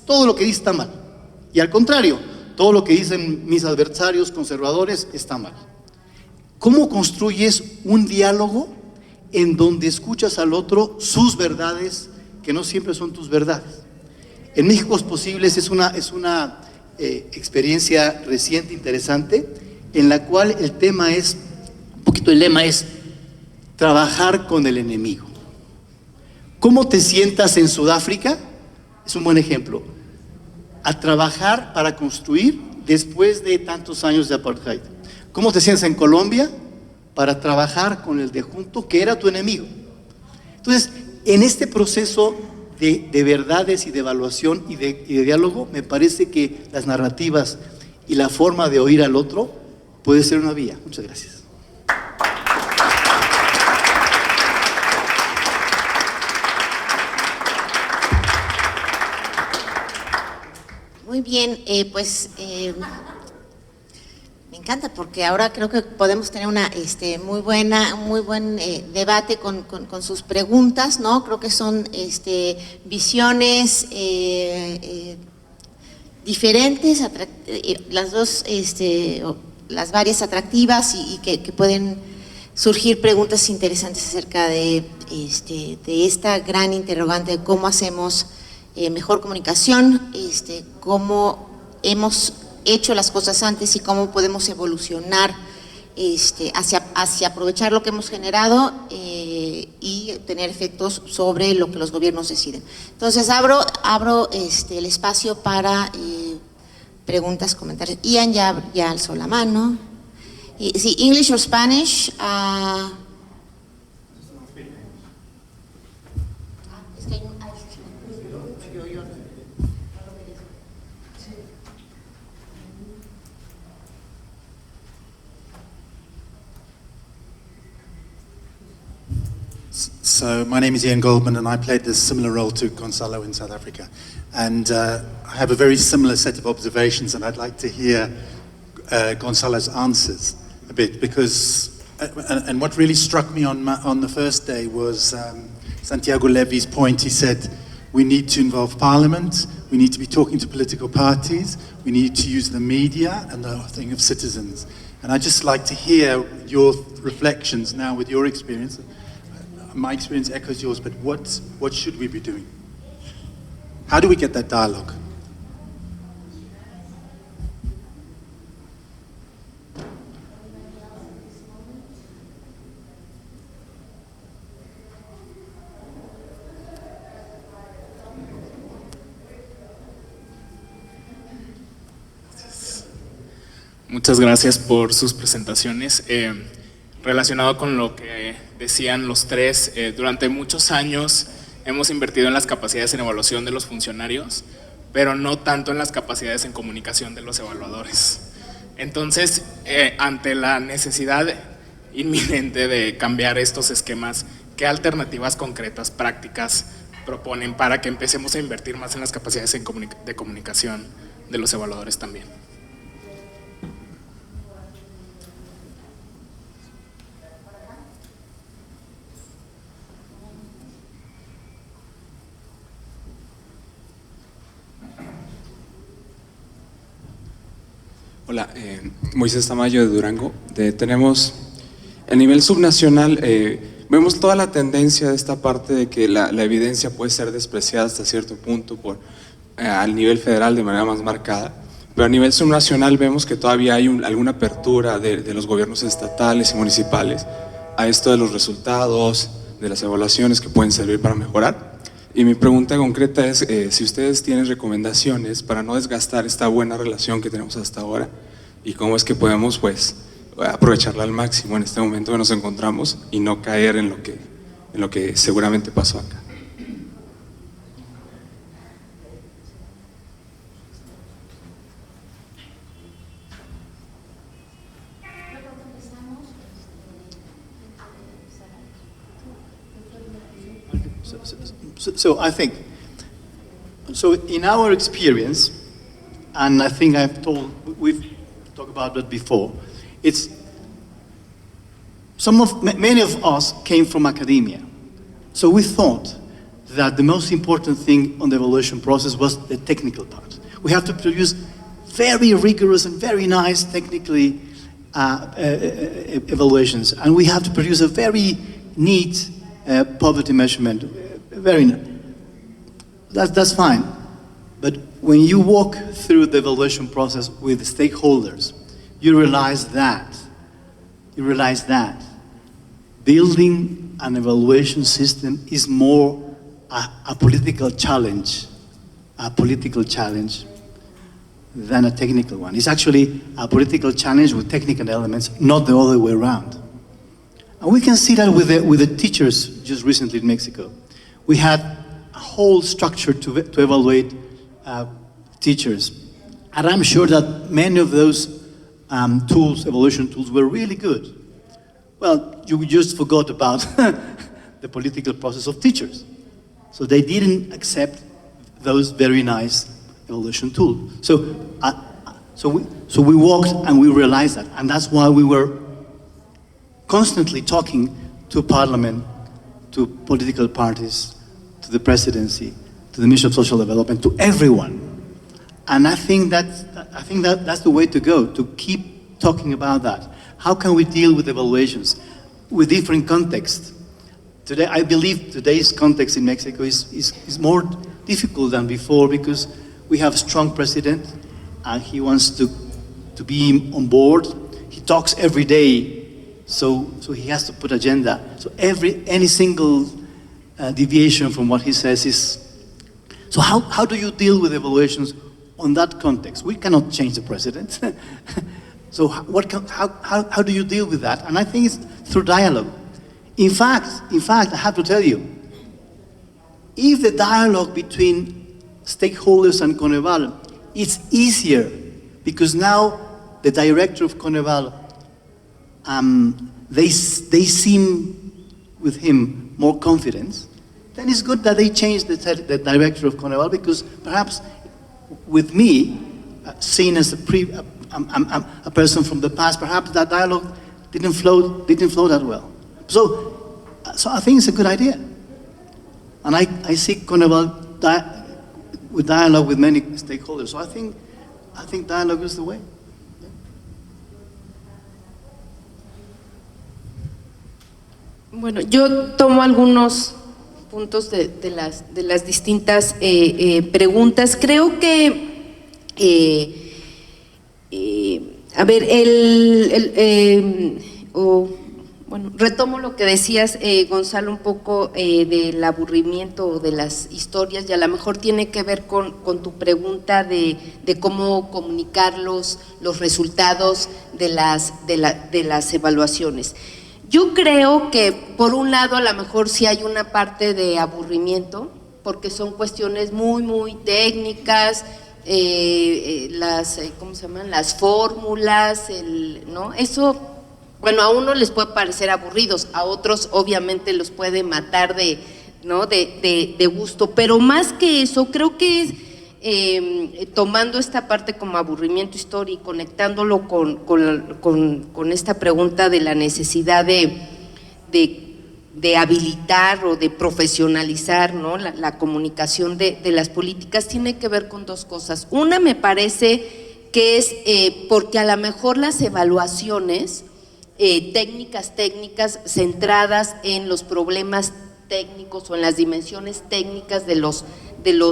Todo lo que dice está mal. Y al contrario, todo lo que dicen mis adversarios conservadores está mal. ¿Cómo construyes un diálogo en donde escuchas al otro sus verdades, que no siempre son tus verdades? En México Posibles es una experiencia reciente, interesante, en la cual el lema es trabajar con el enemigo. ¿Cómo te sientas en Sudáfrica? Es un buen ejemplo. A trabajar para construir después de tantos años de apartheid. ¿Cómo te sientes en Colombia? Para trabajar con el de junto, que era tu enemigo. Entonces, en este proceso de verdades y de evaluación y de diálogo, me parece que las narrativas y la forma de oír al otro puede ser una vía. Muchas gracias. Muy bien, me encanta porque ahora creo que podemos tener una muy buen debate con sus preguntas, ¿no? Creo que son visiones diferentes, las varias atractivas y que pueden surgir preguntas interesantes acerca de esta gran interrogante de cómo hacemos mejor comunicación, cómo hemos hecho las cosas antes y cómo podemos evolucionar hacia aprovechar lo que hemos generado y tener efectos sobre lo que los gobiernos deciden. Entonces abro el espacio para preguntas, comentarios. Ian ya alzó la mano. Sí, English or Spanish. So my name is Ian Goldman and I played this similar role to Gonzalo in South Africa. And I have a very similar set of observations and I'd like to hear Gonzalo's answers a bit because, and what really struck me on the first day was Santiago Levy's point. He said, we need to involve Parliament, we need to be talking to political parties, we need to use the media and the thing of citizens. And I'd just like to hear your reflections now with your experience. My experience echoes yours, but what should we be doing? How do we get that dialogue? Muchas gracias por sus presentaciones. Relacionado con lo que decían los tres, durante muchos años hemos invertido en las capacidades en evaluación de los funcionarios, pero no tanto en las capacidades en comunicación de los evaluadores. Entonces, ante la necesidad inminente de cambiar estos esquemas, ¿qué alternativas concretas, prácticas proponen para que empecemos a invertir más en las capacidades de comunicación de los evaluadores también? Hola, Moisés Tamayo de Durango. Tenemos, a nivel subnacional, vemos toda la tendencia de esta parte de que la evidencia puede ser despreciada hasta cierto punto al nivel federal de manera más marcada. pero a nivel subnacional vemos que todavía hay alguna apertura de los gobiernos estatales y municipales a esto de los resultados, de las evaluaciones que pueden servir para mejorar. Y mi pregunta concreta es si ustedes tienen recomendaciones para no desgastar esta buena relación que tenemos hasta ahora y cómo es que podemos pues aprovecharla al máximo en este momento que nos encontramos y no caer en lo que seguramente pasó acá. So I think, so in our experience, and I think we've talked about that before, it's many of us came from academia. So we thought that the most important thing on the evaluation process was the technical part. We have to produce very rigorous and very nice technically evaluations, and we have to produce a very neat poverty measurement. That's fine, but when you walk through the evaluation process with stakeholders, you realize that building an evaluation system is more a political challenge than a technical one. It's actually a political challenge with technical elements, not the other way around. And we can see that with the teachers just recently in Mexico. We had a whole structure to evaluate teachers. And I'm sure that many of those evaluation tools were really good. Well, you just forgot about the political process of teachers. So they didn't accept those very nice evaluation tools. So we walked and we realized that. And that's why we were constantly talking to Parliament, to political parties, to the presidency, to the Ministry of Social Development, to everyone. And I think that's the way to go, to keep talking about that. How can we deal with evaluations with different contexts? Today, I believe today's context in Mexico is more difficult than before because we have a strong president and he wants to be on board. He talks every day. So he has to put agenda. So any single deviation from what he says is. So how do you deal with evaluations on that context? We cannot change the president. So how do you deal with that? And I think it's through dialogue. In fact, I have to tell you, if the dialogue between stakeholders and Coneval is easier, because now the director of Coneval, they seem with him more confidence, then it's good that they change the director of Coneval, because perhaps with me, seen as a person from the past, perhaps that dialogue didn't flow that well. So I think it's a good idea. And I see Coneval with dialogue with many stakeholders. So I think dialogue is the way. Bueno, yo tomo algunos puntos de las distintas preguntas. Creo que, a ver, bueno, retomo lo que decías, Gonzalo, un poco del aburrimiento o de las historias, y a lo mejor tiene que ver con tu pregunta de cómo comunicar los resultados de las evaluaciones. Yo creo que, por un lado, a lo mejor sí hay una parte de aburrimiento, porque son cuestiones muy, muy técnicas, ¿cómo se llaman? Las fórmulas, ¿no? Eso, bueno, a uno les puede parecer aburridos, a otros obviamente los puede matar de gusto, pero más que eso, creo que tomando esta parte como aburrimiento histórico y conectándolo con esta pregunta de la necesidad de habilitar o de profesionalizar, ¿no?, la comunicación de las políticas, tiene que ver con dos cosas. Una, me parece que es porque a lo mejor las evaluaciones técnicas centradas en los problemas técnicos o en las dimensiones técnicas de los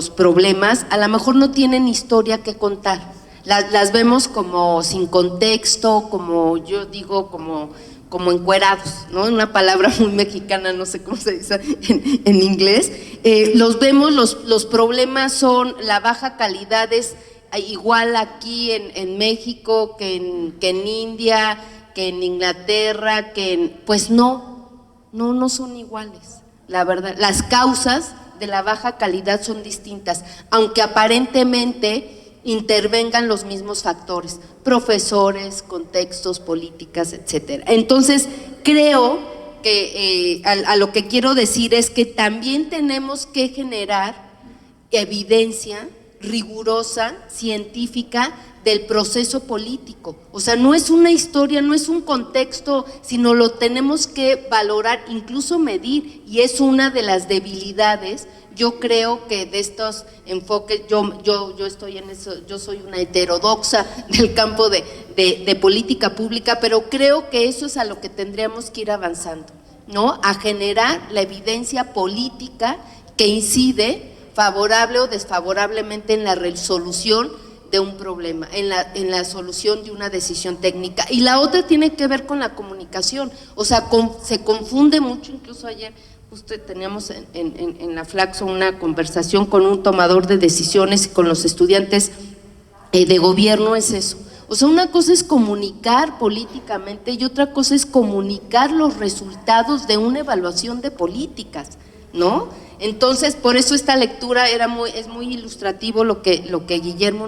problemas, a lo mejor no tienen historia que contar. las vemos como sin contexto, como yo digo, como encuerados, ¿no? Una palabra muy mexicana, no sé cómo se dice en inglés. Los vemos, los problemas son la baja calidad, es igual aquí en México que en India, que en Inglaterra, pues no son iguales, la verdad. Las causas de la baja calidad son distintas, aunque aparentemente intervengan los mismos factores, profesores, contextos, políticas, etcétera. Entonces, creo que a lo que quiero decir es que también tenemos que generar evidencia rigurosa, científica, del proceso político. O sea, no es una historia, no es un contexto, sino lo tenemos que valorar, incluso medir, y es una de las debilidades. Yo creo que de estos enfoques, yo estoy en eso, yo soy una heterodoxa del campo de política pública, pero creo que eso es a lo que tendríamos que ir avanzando, ¿no? A generar la evidencia política que incide favorable o desfavorablemente en la resolución de un problema, en la solución de una decisión técnica. Y la otra tiene que ver con la comunicación, o sea, se confunde mucho. Incluso ayer justo teníamos en la Flaxo una conversación con un tomador de decisiones y con los estudiantes de gobierno. Es eso, o sea, una cosa es comunicar políticamente y otra cosa es comunicar los resultados de una evaluación de políticas, ¿no? Entonces, por eso esta lectura es muy ilustrativo lo que Guillermo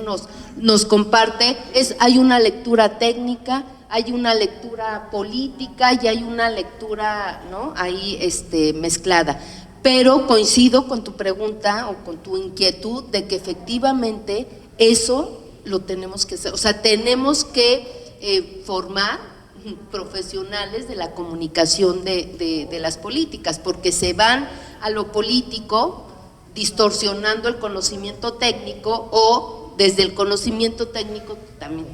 nos comparte. Hay una lectura técnica, hay una lectura política y hay una lectura, ¿no?, ahí mezclada. Pero coincido con tu pregunta o con tu inquietud de que efectivamente eso lo tenemos que hacer. O sea, tenemos que formar profesionales de la comunicación de las políticas, porque se van a lo político distorsionando el conocimiento técnico, o desde el conocimiento técnico también,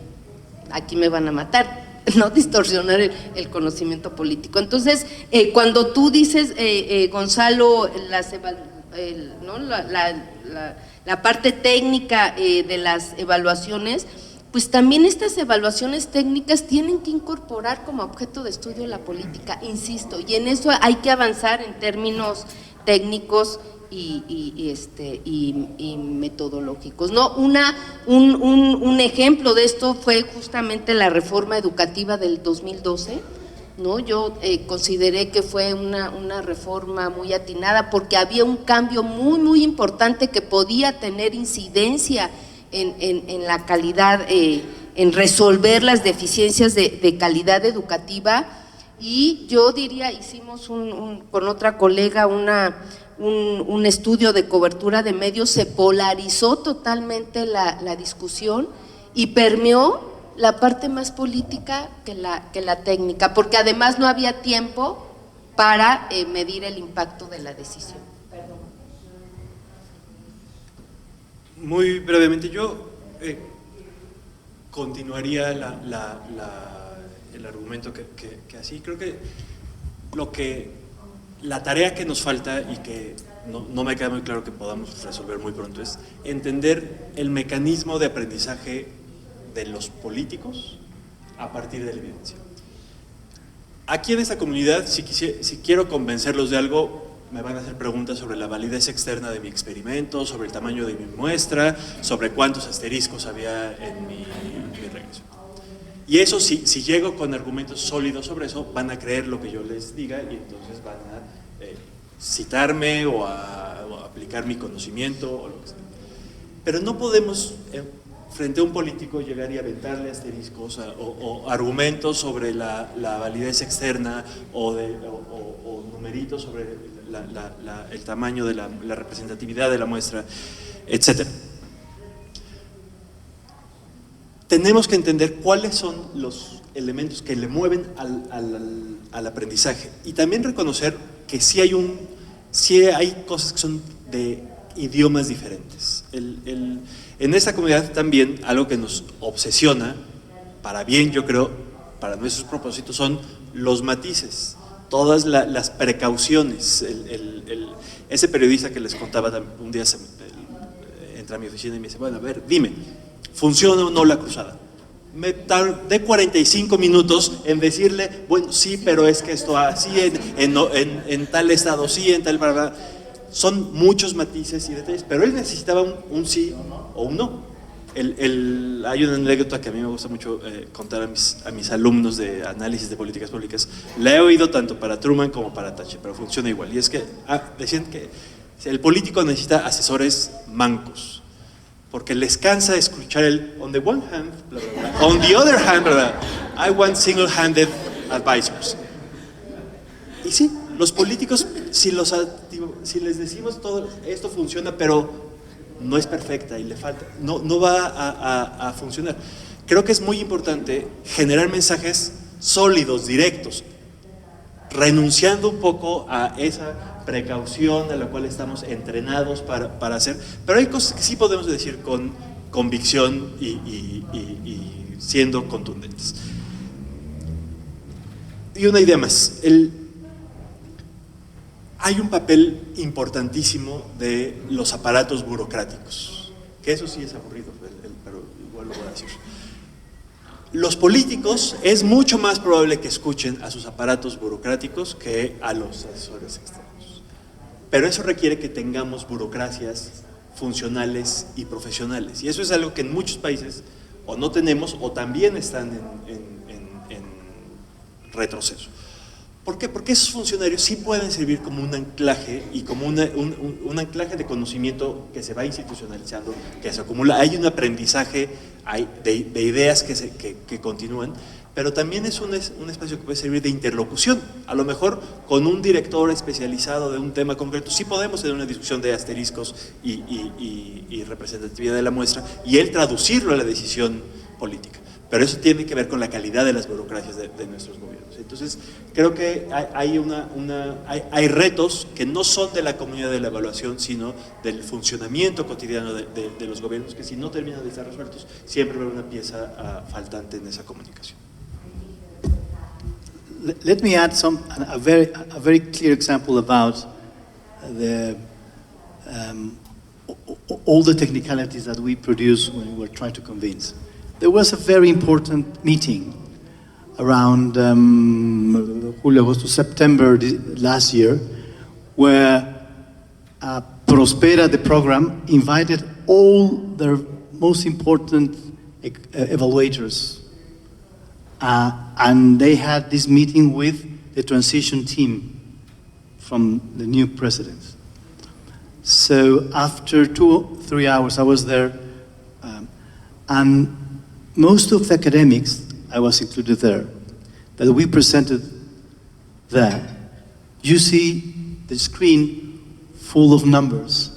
aquí me van a matar, no distorsionar el conocimiento político. Entonces, cuando tú dices, Gonzalo, la parte técnica de las evaluaciones, pues también estas evaluaciones técnicas tienen que incorporar como objeto de estudio la política, insisto, y en eso hay que avanzar en términos técnicos y metodológicos, ¿no? Un ejemplo de esto fue justamente la reforma educativa del 2012, ¿no? Yo consideré que fue una reforma muy atinada porque había un cambio muy importante que podía tener incidencia en la calidad, en resolver las deficiencias de calidad educativa. Y yo diría, hicimos con otra colega un estudio de cobertura de medios, se polarizó totalmente la discusión y permeó la parte más política que la técnica, porque además no había tiempo para medir el impacto de la decisión. Muy brevemente, yo continuaría el argumento que así. Creo que la tarea que nos falta y que no me queda muy claro que podamos resolver muy pronto es entender el mecanismo de aprendizaje de los políticos a partir de la evidencia. Aquí en esta comunidad, si quiero convencerlos de algo, me van a hacer preguntas sobre la validez externa de mi experimento, sobre el tamaño de mi muestra, sobre cuántos asteriscos había en mi regreso. Y eso, si llego con argumentos sólidos sobre eso, van a creer lo que yo les diga y entonces van a citarme o a aplicar mi conocimiento o lo que sea. Pero no podemos, frente a un político, llegar y aventarle asteriscos o argumentos sobre la validez externa o numeritos sobre el tamaño de la representatividad de la muestra, etc. Tenemos que entender cuáles son los elementos que le mueven al aprendizaje y también reconocer que sí hay cosas que son de idiomas diferentes. En esta comunidad también algo que nos obsesiona, para bien yo creo, para nuestros propósitos, son los matices, todas las precauciones. Ese periodista que les contaba un día entra a mi oficina y me dice, bueno, a ver, dime, ¿funciona o no la cruzada? Me tardé 45 minutos en decirle, bueno, sí, pero es que esto así, en tal estado sí, en tal... Bla, bla. Son muchos matices y detalles, pero él necesitaba un sí o un no. Hay una anécdota que a mí me gusta mucho contar a mis alumnos de análisis de políticas públicas. La he oído tanto para Truman como para Thatcher, pero funciona igual. Y es que decían que el político necesita asesores mancos, porque les cansa escuchar el on the one hand, bla, bla, bla, on the other hand, bla, bla, I want single-handed advisors. Y sí, los políticos, si les decimos todo esto funciona, pero no es perfecta y le falta, no va a funcionar. Creo que es muy importante generar mensajes sólidos, directos, renunciando un poco a esa precaución a la cual estamos entrenados para hacer, pero hay cosas que sí podemos decir con convicción y siendo contundentes. Y una idea más, hay un papel importantísimo de los aparatos burocráticos, que eso sí es aburrido, pero igual lo voy a decir. Los políticos es mucho más probable que escuchen a sus aparatos burocráticos que a los asesores externos. Pero eso requiere que tengamos burocracias funcionales y profesionales. Y eso es algo que en muchos países o no tenemos o también están en retroceso. ¿Por qué? Porque esos funcionarios sí pueden servir como un anclaje y como un anclaje de conocimiento que se va institucionalizando, que se acumula. Hay un aprendizaje de ideas que continúan, pero también es un espacio que puede servir de interlocución. A lo mejor con un director especializado de un tema concreto sí podemos tener una discusión de asteriscos y representatividad de la muestra y él traducirlo a la decisión política. Pero eso tiene que ver con la calidad de las burocracias de nuestros gobiernos. Entonces, creo que hay retos que no son de la comunidad de la evaluación, sino del funcionamiento cotidiano de los gobiernos, que si no terminan de estar resueltos, siempre va a haber una pieza faltante en esa comunicación. Let me add a very clear example about all the technicalities that we produce when we're trying to convince. There was a very important meeting around Julio, Agosto, September last year, where Prospera, the program, invited all their most important evaluators. And they had this meeting with the transition team from the new president. So after 2 or 3 hours, I was there, and most of the academics, I was included there, that we presented there. You see the screen full of numbers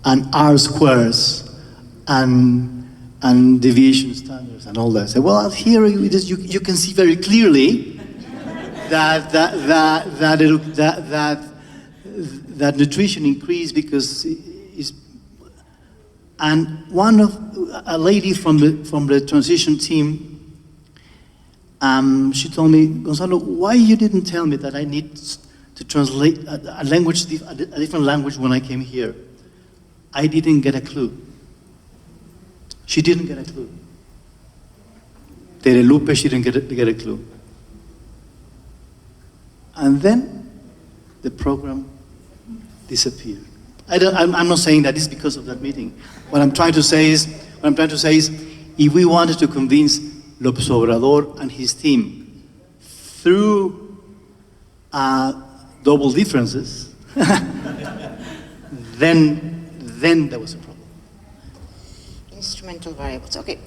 and R squares and deviation standards and all that. So, well, here you can see very clearly that nutrition increased because and a lady from the transition team, she told me, Gonzalo, why you didn't tell me that I need to translate a different language when I came here? I didn't get a clue. She didn't get a clue. Terelupe, she didn't get a clue. And then the program disappeared. I'm not saying that it's because of that meeting. What I'm trying to say is, if we wanted to convince López Obrador and his team through double differences, then there was a problem. Instrumental variables, okay.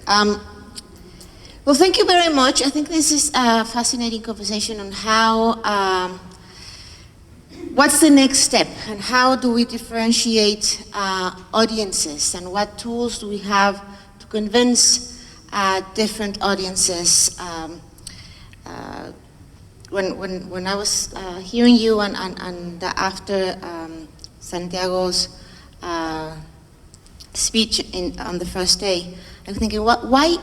Well, thank you very much. I think this is a fascinating conversation on how, what's the next step and how do we differentiate audiences and what tools do we have to convince different audiences. When I was hearing you and after Santiago's speech on the first day, I'm thinking, why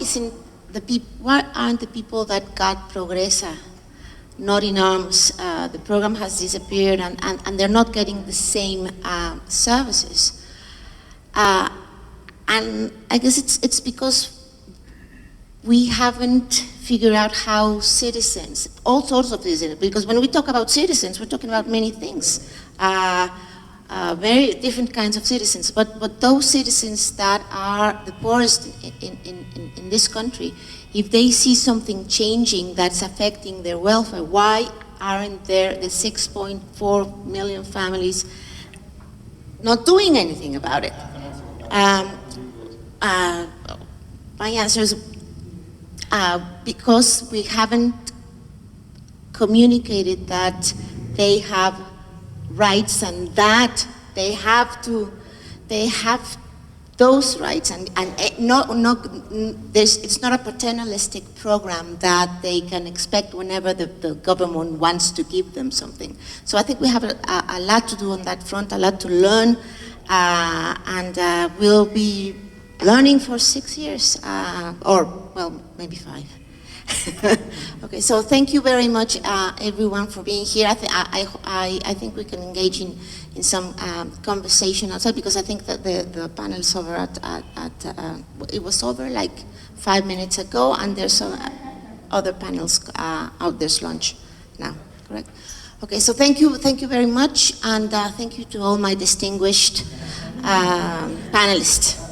aren't the people that got Progresa not in arms? The program has disappeared and they're not getting the same services. And I guess it's because we haven't figured out how citizens, all sorts of citizens, because when we talk about citizens, we're talking about many things, very different kinds of citizens, but those citizens that are the poorest in this country, if they see something changing that's affecting their welfare, why aren't there the 6.4 million families not doing anything about it? My answer is because we haven't communicated that they have rights and that they have those rights, and it's not a paternalistic program that they can expect whenever the government wants to give them something. So I think we have a lot to do on that front, a lot to learn, and we'll be learning for 6 years, or well, maybe 5. Okay, so thank you very much, everyone, for being here. I think we can engage in some conversation outside, because I think that the panel's over it was over like 5 minutes ago, and there's some other panels out. There's lunch now, correct? Okay, so thank you very much, and thank you to all my distinguished panelists.